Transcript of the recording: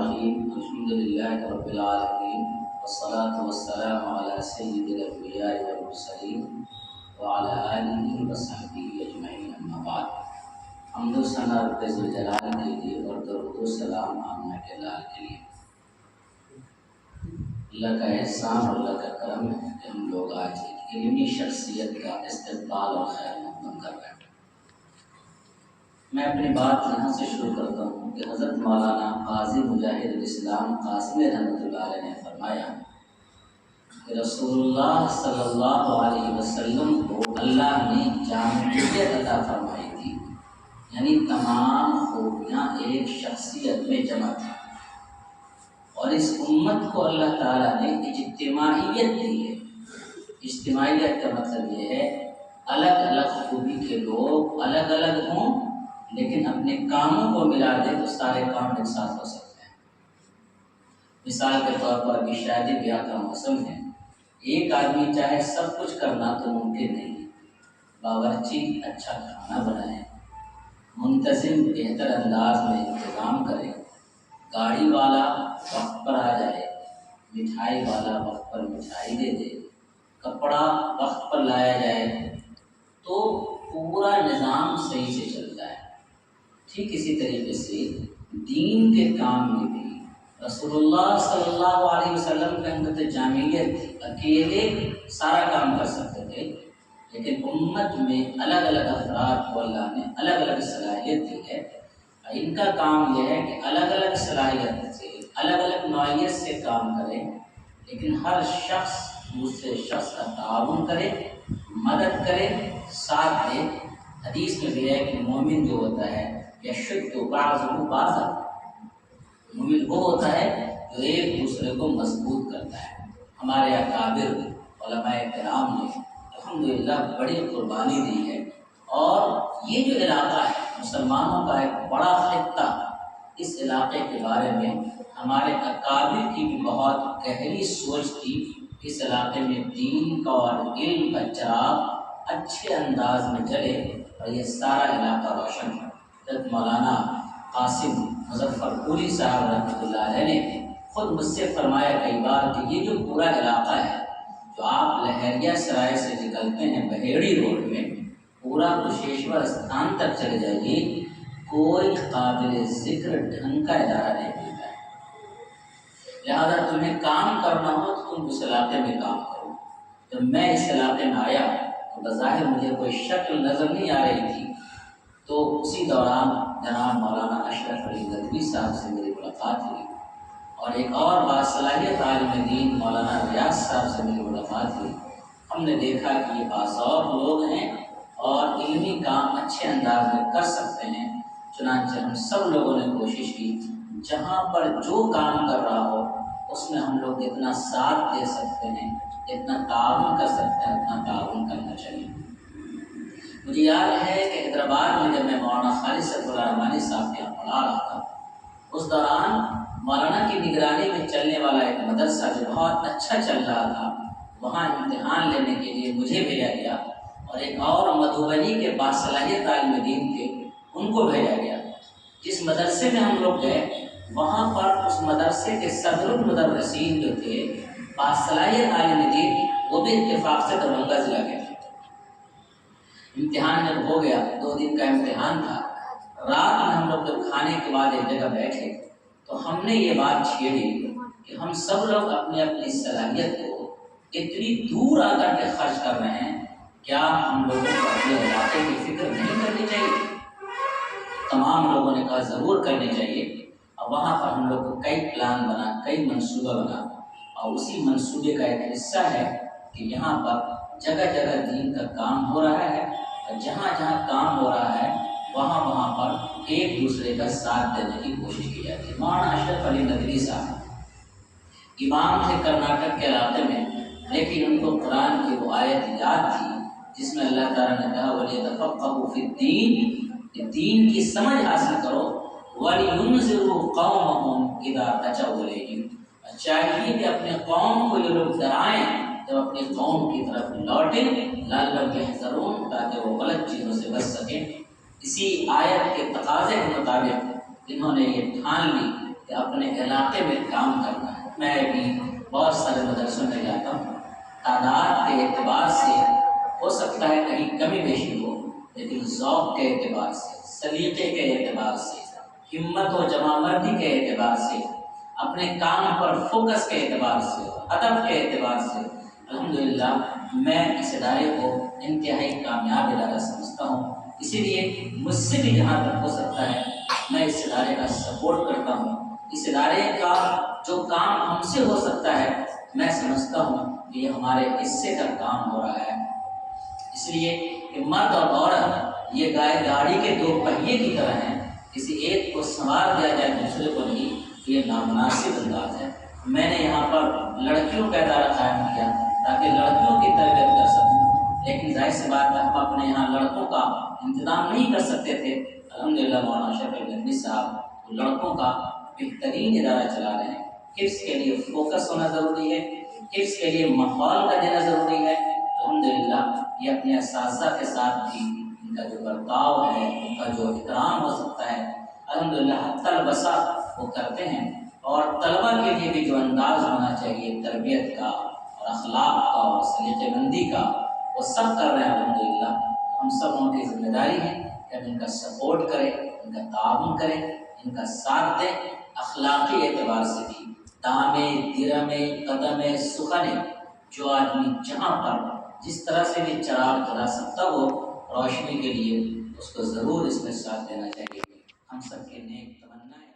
الرحیم الحمد للہ رب العالمین والصلاة والسلام علی سید الانبیاء والمرسلین وعلی آلہ وصحبہ اجمعین اما بعد۔ حمد و ثنا رب ذوالجلال کے لیے اور درود و سلام آمنہ کے لال کے لیے۔ اللہ کا احسان اور اللہ کا کرم ہے کہ ہم لوگ آج ایک علمی شخصیت کا استقبال اور خیر مقدم کر رہے ہیں۔ میں اپنی بات یہاں سے شروع کرتا ہوں کہ حضرت مولانا قاضی مجاہد الاسلام قاسمی رحمۃ اللہ علیہ نے فرمایا کہ رسول اللہ صلی اللہ علیہ وسلم کو اللہ نے جامعیت عطا فرمائی تھی، یعنی تمام خوبیاں ایک شخصیت میں جمع تھیں، اور اس امت کو اللہ تعالیٰ نے اجتماعیت دی ہے۔ اجتماعیت کا مطلب یہ ہے الگ الگ خوبی کے لوگ الگ الگ ہوں لیکن اپنے کاموں کو ملا دے تو سارے کام ایک ساتھ ہو سکتے ہیں۔ مثال کے طور پر ابھی شادی بیاہ کا موسم ہے، ایک آدمی چاہے سب کچھ کرنا تو ممکن نہیں ہے۔ باورچی اچھا کھانا بنائے، منتظم بہتر انداز میں انتظام کرے، گاڑی والا وقت پر آ جائے، مٹھائی والا وقت پر مٹھائی دے دے، کپڑا وقت پر لایا جائے، تو پورا نظام صحیح سے چلتا ہے۔ ٹھیک اسی طریقے سے دین کے کام میں بھی رسول اللہ صلی اللہ علیہ وسلم کے اندر جامعیت تھی، اکیلے سارا کام کر سکتے تھے، لیکن امت میں الگ الگ افراد کو اللہ نے الگ الگ صلاحیت دی ہے۔ ان کا کام یہ ہے کہ الگ الگ صلاحیت سے الگ الگ نوعیت سے کام کرے، لیکن ہر شخص دوسرے شخص کا تعاون کرے، مدد کرے، ساتھ دے۔ حدیث میں بھی ہے کہ مومن جو ہوتا ہے یشد بعضہ بعضا، مومن وہ ہوتا ہے جو ایک دوسرے کو مضبوط کرتا ہے۔ ہمارے اکابر علماء کرام نے الحمدللہ بڑی قربانی دی ہے، اور یہ جو علاقہ ہے مسلمانوں کا ایک بڑا خطہ، اس علاقے کے بارے میں ہمارے اکابر کی بھی بہت گہری سوچ تھی۔ اس علاقے میں دین کا اور علم کا چراغ اچھے انداز میں جلے اور یہ سارا علاقہ روشن ہے۔ حضرت مولانا قاسم مظفر پوری صاحب رحمۃ اللہ علیہ نے خود مجھ سے فرمایا کئی بار کہ یہ جو پورا علاقہ ہے، جو آپ لہریہ سرائے سے نکلتے ہیں بہیڑی روڈ میں، پورا کشیشور استھان تک چلے جائیے، کوئی قابل ذکر ڈھنگ کا ادارہ نہیں ملتا ہے۔ لہذا تمہیں کام کرنا ہو تو تم اس علاقے میں کام کرو۔ جب میں اس علاقے میں آیا تو بظاہر مجھے کوئی شکل نظر نہیں آ رہی تھی، تو اسی دوران جناب مولانا اشرف علی ندوی صاحب سے میری ملاقات ہوئی، اور ایک اور باصلاحیت عالم دین مولانا ریاض صاحب سے میری ملاقات ہوئی۔ ہم نے دیکھا کہ یہ باصور لوگ ہیں اور علمی کام اچھے انداز میں کر سکتے ہیں، چنانچہ ہم سب لوگوں نے کوشش کی جہاں پر جو کام کر رہا ہو اس میں ہم لوگ جتنا ساتھ دے سکتے ہیں، جتنا تعاون کر سکتے ہیں، اتنا تعاون کرنا چاہیے۔ مجھے یاد ہے کہ حیدرآباد میں جب میں مولانا خالد صفی اللہ رحمانی صاحب کے یہاں پڑھا رہا تھا، اس دوران مولانا کی نگرانی میں چلنے والا ایک مدرسہ جو بہت اچھا چل رہا تھا، وہاں امتحان لینے کے لیے مجھے بھیجا گیا، اور ایک اور مدھوبنی کے باصلاحیت عالم دین تھے، ان کو بھیجا گیا۔ جس مدرسے میں ہم لوگ گئے وہاں پر اس مدرسے کے صدر المدرسین جو تھے باصلاحیت عالم دین، وہ بھی اتفاق سے دربھنگہ ضلع کے تھے۔ امتحان جب ہو گیا، 2 دن کا امتحان تھا، رات میں ہم لوگ جب کھانے کے بعد ایک جگہ بیٹھے تو ہم نے یہ بات چھیڑی کہ ہم سب لوگ اپنی اپنی صلاحیت کو اتنی دور آ کر کے خرچ کر رہے ہیں، کیا ہم لوگوں کو اپنے علاقے کی فکر نہیں کرنی چاہیے؟ تمام لوگوں نے کہا ضرور کرنی چاہیے، اور وہاں پر ہم لوگ کو کئی پلان بنا، کئی منصوبہ بنا، اور اسی منصوبے کا ایک حصہ ہے کہ یہاں پر جگہ جگہ دین کا کام ہو رہا ہے، اور جہاں جہاں کام ہو رہا ہے وہاں وہاں پر ایک دوسرے کا ساتھ دینے کی کوشش کی جاتی ہے۔ مولانا اشرف علی ندوی صاحب امام تھے کرناٹک کے علاقے میں، لیکن ان کو قرآن کی وہ آیت یاد تھی جس میں اللہ تعالیٰ نے کہا وَلِيَتَفَقَّهُوا فِي الدِّينِ، کہ دین کی سمجھ حاصل کرو، وَلِيُنذِرُوا قَوْمَهُمْ إِذَا رَجَعُوا إِلَيْهِمْ، چاہیے کہ اپنے قوم کو یہ لوگ ڈرائیں جب اپنی قوم کی طرف لوٹیں، لعلهم يحذرون، تاکہ وہ غلط چیزوں سے بچ سکیں۔ اسی آیت کے تقاضے کے مطابق انہوں نے یہ ٹھان لی کہ اپنے علاقے میں کام کرنا ہے۔ میں بھی بہت سارے مدرسوں میں جاتا ہوں، تعداد کے اعتبار سے ہو سکتا ہے کہیں کمی بیشی ہو، لیکن ذوق کے اعتبار سے، سلیقے کے اعتبار سے، ہمت و جمع مردی کے اعتبار سے، اپنے کام پر فوکس کے اعتبار سے، ہدف کے اعتبار سے الحمدللہ میں اس ادارے کو انتہائی کامیاب ادارہ سمجھتا ہوں۔ اسی لیے مجھ سے بھی جہاں تک ہو سکتا ہے میں اس ادارے کا سپورٹ کرتا ہوں۔ اس ادارے کا جو کام ہم سے ہو سکتا ہے میں سمجھتا ہوں کہ یہ ہمارے حصے کا کام ہو رہا ہے۔ اس لیے کہ مرد اور عورت یہ گاڑی کے دو پہیے کی طرح ہیں، کسی ایک کو سنوار دیا جائے دوسرے کو نہیں، یہ نامناسب انداز ہے۔ میں نے یہاں پر لڑکیوں کا ادارہ قائم کیا تاکہ لڑکیوں کی تربیت کر سکوں، لیکن ظاہر سی بات ہے ہم اپنے یہاں لڑکوں کا انتظام نہیں کر سکتے تھے۔ الحمدللہ مولانا شفیع گنجوی صاحب لڑکوں کا بہترین ادارہ چلا رہے ہیں۔ حفظ کے لیے فوکس ہونا ضروری ہے، حفظ کے لیے ماحول کا دینا ضروری ہے۔ الحمدللہ یہ اپنے اساتذہ کے ساتھ بھی ان کا جو برتاؤ ہے، ان کا جو احترام ہو سکتا ہے الحمدللہ حتی البسا وہ کرتے ہیں، اور طلبہ کے لیے بھی جو انداز ہونا چاہیے تربیت کا اور اخلاق کا اور سلیقہ مندی کا وہ سب کر رہے ہیں الحمدللہ۔ ہم سب کی ذمہ داری ہے کہ ہم ان کا سپورٹ کریں، ان کا تعاون کریں، ان کا ساتھ دیں، اخلاقی اعتبار سے بھی دامے درمے قدمے سخنے، جو آدمی جہاں پر جس طرح سے بھی چراغ جلا سکتا ہو روشنی کے لیے اس کو ضرور اس میں ساتھ دینا چاہیے۔ ہم سب کے نیک تمنائیں